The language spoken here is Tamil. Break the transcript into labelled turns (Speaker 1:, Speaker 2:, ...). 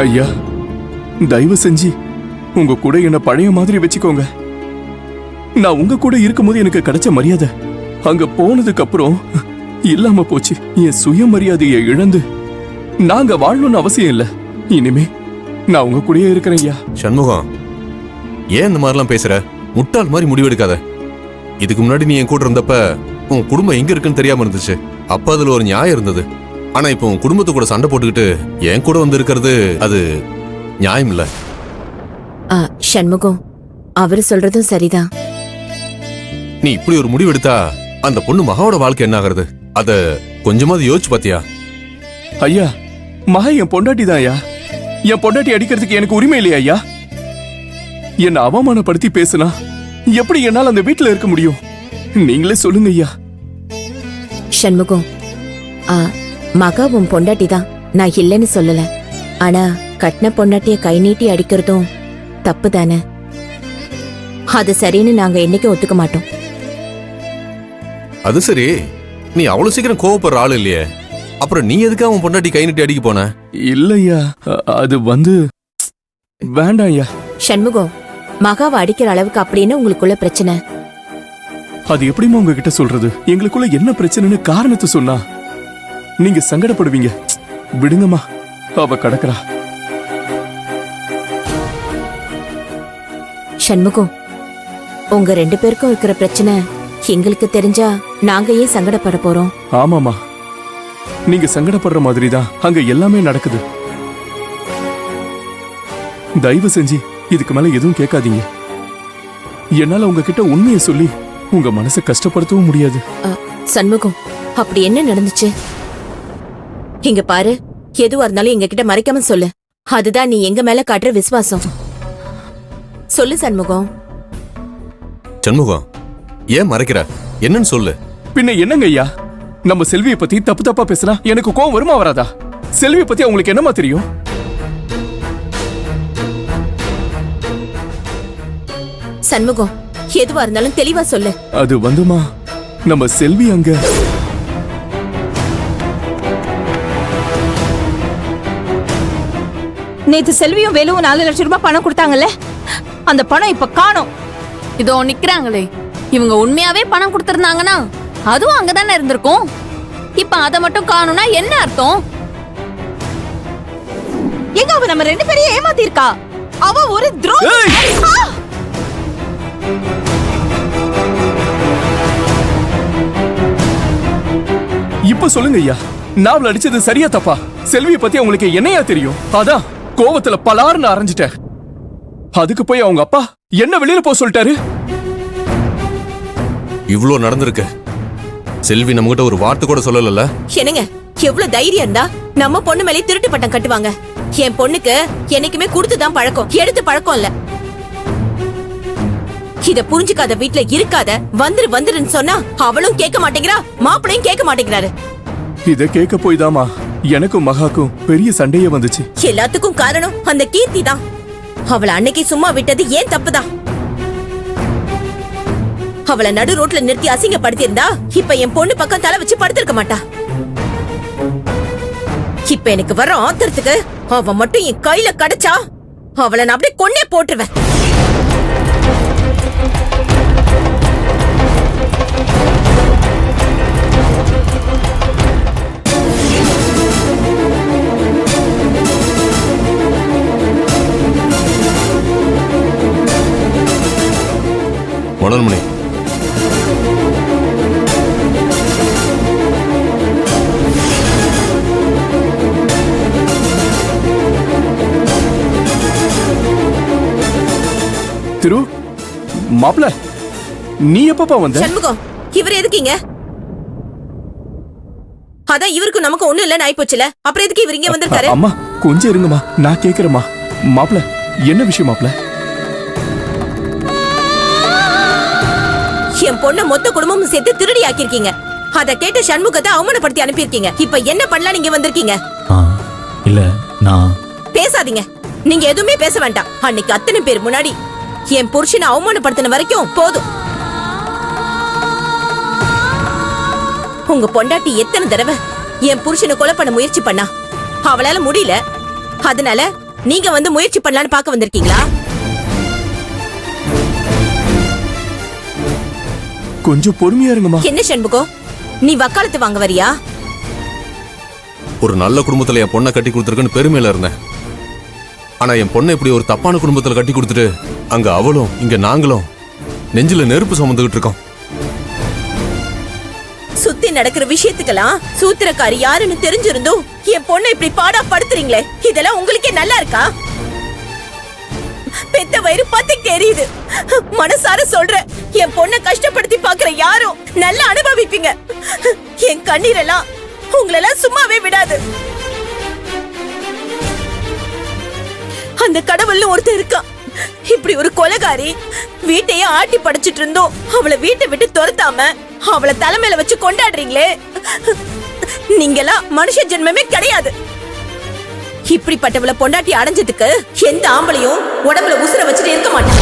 Speaker 1: ஐயா, தயவு செஞ்சு உங்க கூட என்ன பழைய மாதிரி வச்சுக்கோங்க. நான் உங்க கூட இருக்கும்போது எனக்கு கிடைச்ச மரியாதை அங்க போனதுக்கு அப்புறம் இல்லாம போச்சு. என் சுயமரியாதையை இழந்து நாங்க வாழணும்னு அவசியம் இல்ல. இனிமே நான் உங்க கூடயே இருக்கிறேன் ஐயா.
Speaker 2: சண்முகம், ஏன் இந்த மாதிரிலாம் பேசுற? முட்டாள் மாதிரி முடிவெடுக்காத. இதுக்கு முன்னாடி நீ என் கூட இருந்தப்ப உன் குடும்பம் எங்க இருக்குன்னு தெரியாம இருந்துச்சு. அப்ப அதுல ஒரு நியாயம் இருந்தது. ஆனா இப்ப உன் குடும்பத்து கூட சண்டை போட்டுக்கிட்டு என் கூட வந்து இருக்கிறது அது நியாயம் இல்ல.
Speaker 3: சண்முகம், அவரு சொல்றதும் சரிதான்.
Speaker 2: நீ இப்படி ஒரு முடிவு எடுத்தா அந்த பொண்ணு மகாவோட வாழ்க்கை என்ன ஆகுறது? அத கொஞ்சமாவது யோசிச்சு பாத்தியா?
Speaker 1: ஐயா, மகா என் பொண்டாட்டி தான் ஐயா. என் பொண்டாட்டி அடிக்கிறதுக்கு எனக்கு உரிமை இல்லையா ஐயா? என்ன அவமானப்படுத்தி பேசுனா எப்படி என்னால் அந்த வீட்டுல இருக்க முடியும்? நீங்களே சொல்லுங்க ஐயா.
Speaker 3: சண்முகம், மகா உன் பொண்டாட்டி தான், நான் இல்லைன்னு சொல்லல. ஆனா கட்டின பொண்டாட்டிய கை நீட்டி அடிக்கிறதும் தப்பு தானே. அது சரின்னு நாங்க என்னைக்கும் ஒத்துக்க மாட்டோம்.
Speaker 2: அது சரி, நீ அவ்வளவு சீக்கிரம் கோவப்படுற ஆள் இல்லையே. அப்புறம் நீ எதுக்கா உன் பொண்டாட்டி கை நீட்டி அடிக்க போன?
Speaker 1: இல்லையா, அது வேண்டாம் ஐயா.
Speaker 3: சண்முகம், மகாவை அடிக்கிற அளவுக்கு அப்படின்னு உங்களுக்குள்ள பிரச்சனை?
Speaker 1: அது எப்படிமா உங்ககிட்ட சொல்றது? எங்களுக்குள்ள என்ன பிரச்சனைன்னு காரணத்தை சொன்னா நீங்க சங்கடப்படுவீங்க. விடுங்கம்மா, அவ கடக்குறா.
Speaker 3: சண்முகம், உங்க 2 பேருக்கும் இருக்கிற பிரச்சனை எங்களுக்கு தெரிஞ்சா நாங்க ஏன் சங்கடப்பட போறோம்?
Speaker 1: ஆமாமா, நீங்க சங்கடப்படுற மாதிரி தான் அங்க எல்லாமே நடக்குது. தயவு செஞ்சு இதுக்கு மேல எதுவும் கேட்காதீங்க. என்னால உங்ககிட்ட உண்மையை சொல்லி உங்க மனசை கஷ்டப்படுத்தவும் முடியாது.
Speaker 3: சண்முகம், அப்படி என்ன நடந்துச்சு? இங்க பாரு, எதுவா இருந்தாலும் எங்க கிட்ட மறைக்காம சொல்லு. அதுதான் நீ எங்க மேல காட்டுற விசுவாசம். சொல்லு சண்முகம்.
Speaker 2: சண்முகம், ஏன் மறைக்கிற? என்னன்னு சொல்லு.
Speaker 1: பின்ன என்னங்க ஐயா, நம்ம செல்வியை பத்தி தப்பு தப்பா பேசினா எனக்கு கோவம் வருமா வராதா? செல்வியை பத்தி உங்களுக்கு என்னமா தெரியும்?
Speaker 3: சண்முகம், எதுவா இருந்தாலும் தெளிவா சொல்லு.
Speaker 1: அது நம்ம செல்வி அங்க
Speaker 4: நேத்து செல்வியும் வேலுவும் 4 லட்சம் ரூபாய் பணம் கொடுத்தாங்கல்ல, அந்த பணம் இப்ப காணோம்.
Speaker 5: இதோ நிக்கிறாங்களே, இவங்க உண்மையாவே பணம் கொடுத்திருந்தாங்கன்னா அதுவும் அங்கதானே இருந்திருக்கும். இப்ப அத மட்டும் காணும்னா என்ன அர்த்தம்?
Speaker 4: எங்க அவ நம்ம 2 பேரையும் ஏமாத்தி இருக்கா. அவ ஒரு துரோகி.
Speaker 1: இப்ப சொல்லுங்க ஐயா, நாவல் அடிச்சது சரியா தப்பா? செல்வியை பத்தி உங்களுக்கு என்னையா தெரியும்? அதான் கோவத்துல பலார்னு அரைஞ்சிட்டேன். அதுக்கு போய் அவங்க அப்பா என்ன வெளியில போக சொல்லிட்டாரு.
Speaker 2: இவ்ளோ நடந்திருக்கு, செல்வி நம்மகிட்ட ஒரு வார்த்தை கூட சொல்லல.
Speaker 3: என்னங்க, எவ்வளவு தைரியம் இருந்தா நம்ம பொண்ணு மேலே திருட்டு பட்டம் கட்டுவாங்க? என் பொண்ணுக்கு என்னைக்குமே கொடுத்துதான் பழக்கம், எடுத்து பழக்கம் இல்ல. இத புரிஞ்சுக்காத வீட்டுல இருக்காத, வந்துருன்னு சொன்னா அவளும் கேட்க மாட்டேங்கிறா, மாப்பிளையும் கேட்க மாட்டேங்கிறாரு.
Speaker 1: இத கேட்க போய் தாமா எனக்கும் மகாக்கும் பெரிய சண்டையே வந்துச்சு.
Speaker 3: எல்லாத்துக்கும் காரணம் அந்த கீர்த்தி தான். அவளை அன்னைக்கு சும்மா விட்டது ஏன் தப்புதான். அவளை நடு ரோட்ல நிறுத்தி அசிங்கப்படுத்தி இருந்தா இப்ப என் பொண்ணு பக்கம் தலை வச்சு படுத்திருக்க மாட்டா. இப்ப எனக்கு வர ஆத்திரத்துக்கு அவ மட்டும் என் கையில கிடைச்சா அவளை நான் அப்படியே கொன்னே போட்டுருவேன்.
Speaker 2: மணல்மணி,
Speaker 1: திரு, மாப்ள, நீ எப்பப்பா வந்த?
Speaker 3: சண்முகம், இவர் எதுக்கீங்க? அதான் இவருக்கு நமக்கு ஒண்ணு இல்ல நாய் போச்சுல, அப்புறம் எதுக்கு இவர் இங்க வந்திருக்காரு?
Speaker 1: அம்மா கொஞ்சம் இருங்கம்மா, நான் கேக்குறேம்மா. மாப்ள, என்ன விஷயம் மாப்ள?
Speaker 3: என் பொண்ண மொத்த குடும்பமும் சேர்த்து திருடி ஆக்கிருக்கீங்க. அத கேட்டு சண்முகத்தை அவமானப்படுத்தி அனுப்பியிருக்கீங்க. இப்ப என்ன பண்ணலாம் நீங்க வந்திருக்கீங்க?
Speaker 6: இல்ல, நான்
Speaker 3: பேசாதீங்க. நீங்க எதுவுமே பேச வேண்டாம். அன்னைக்கு அத்தனை பேர் முன்னாடி என் புருஷனை அவமானப்படுத்தின வரைக்கும் போதும். உங்க பொண்டாட்டி எத்தனை தடவை என் புருஷனை கொலை பண்ண முயற்சி பண்ணா அவளால முடியல. அதனால நீங்க வந்து முயற்சி பண்ணலான்னு பார்க்க வந்திருக்கீங்களா?
Speaker 1: கொஞ்சம் பொறுமையா இருங்கம்மா.
Speaker 3: என்ன சண்முகம், நீ வக்காலத்து வாங்க வரியா?
Speaker 2: ஒரு நல்ல குடும்பத்துல என் பொண்ணை கட்டி கொடுத்துருக்குன்னு பெருமையில இருந்தேன். ஆனா என் பொண்ணை இப்படி ஒரு தப்பான குடும்பத்துல கட்டி கொடுத்துட்டு அங்க அவளும் இங்க நாங்களும் நெஞ்சில நெருப்பு சுமந்துகிட்டு இருக்கோம்.
Speaker 3: சுத்தி நடக்கிற விஷயத்துக்கெல்லாம் சூத்திரக்காரி யாருன்னு தெரிஞ்சிருந்தும் என் பொண்ணை இப்படி பாடா படுத்துறீங்களே, இதெல்லாம் உங்களுக்கே நல்லா இருக்கா? பெத்த வயிறு பத்திக்கு எரியுது. மனசார சொல்றேன், என் பொண்ணை கஷ்டப்படுத்தி பாக்குற யாரும் நல்லா அனுபவிப்பீங்க. என் கண்ணீரெல்லாம் உங்களெல்லாம் சும்மாவே விடாது. அந்த கடவுள்னு ஒருத்தர் இருக்கா. இப்படி ஒரு கொலைகாரி வீட்டையே ஆட்டி படைச்சிட்டு இருந்தோம் அவளை வீட்டை விட்டு துரத்தாம அவளை தலைமையில வச்சு கொண்டாடுறீங்களே, நீங்கெல்லாம் மனுஷ ஜென்மமே கிடையாது. இப்படிப்பட்டவளை பொண்டாட்டி அடைஞ்சதுக்கு எந்த ஆம்பளையும் உடம்புல உசுர வச்சுட்டு இருக்க மாட்டான்.